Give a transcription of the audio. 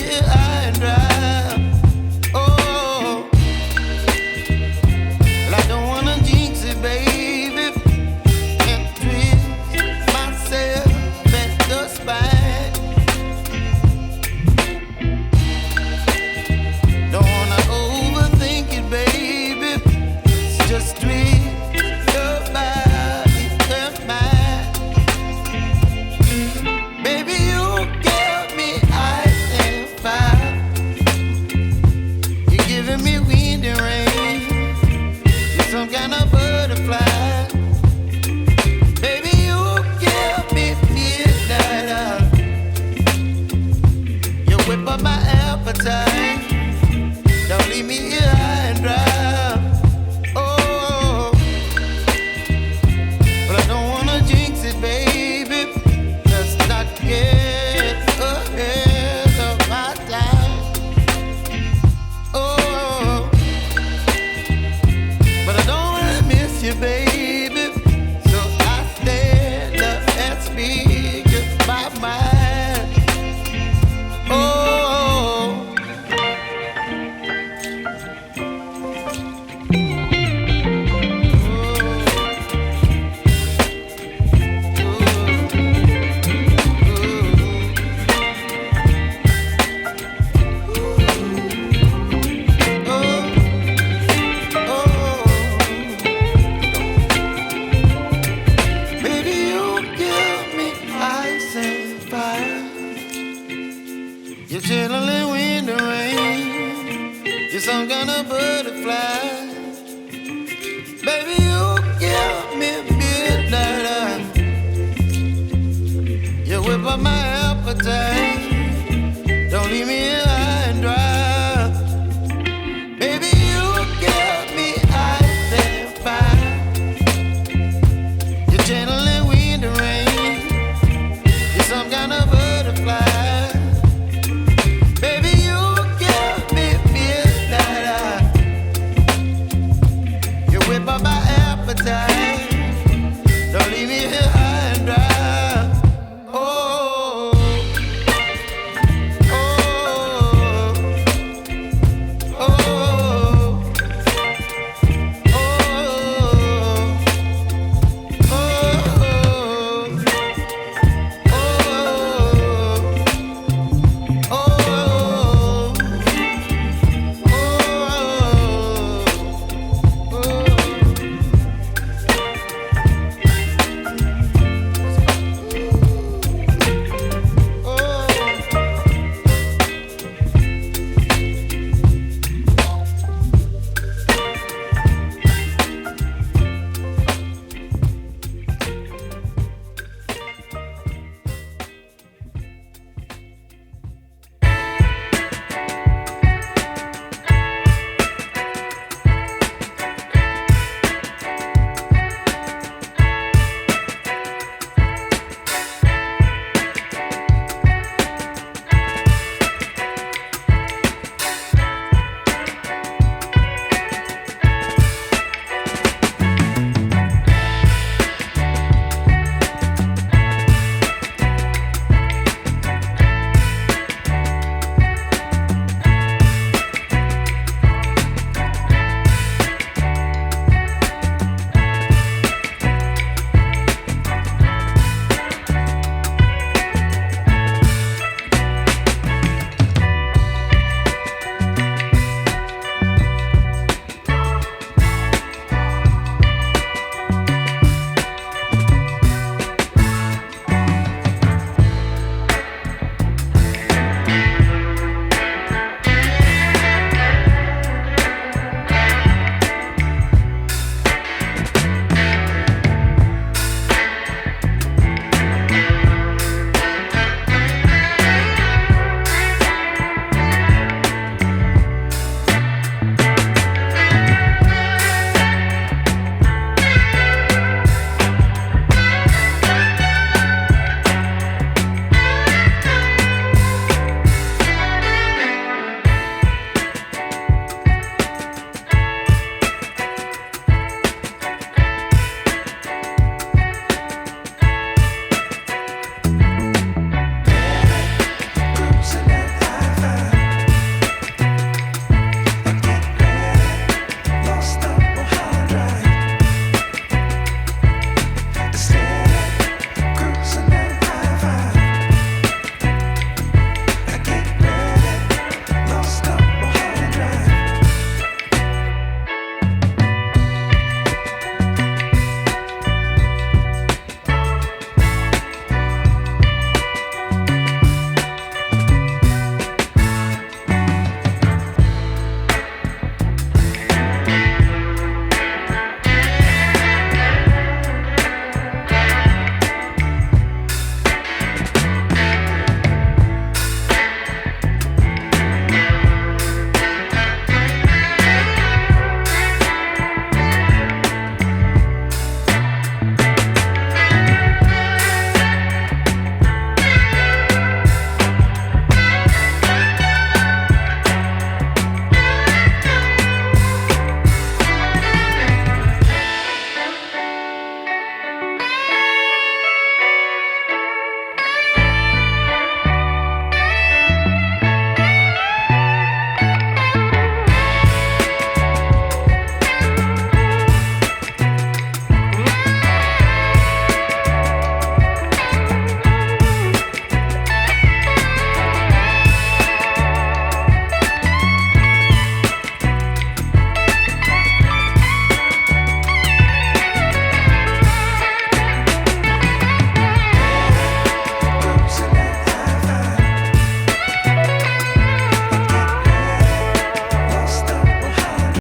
here high and dry. Oh, well, I don't wanna jinx it, baby, and twist myself at the spine. Don't wanna overthink it, baby. It's just twist your body and mine. Baby, you give me ice and fire. You're giving me wind and rain. You're some kind of butterfly. Baby, you give me midnight. You whip up my appetite. Don't leave me here high and dry. Oh, but I don't wanna jinx it, baby. Let's not get ahead of my time. Oh, but I don't wanna miss you, baby. So I stand up and speak my mind. Oh. Baby, you give me ice and fire. You're chilling wind and rain. You're some kind of butterfly. Baby, you give me midnight. You whip up my appetite.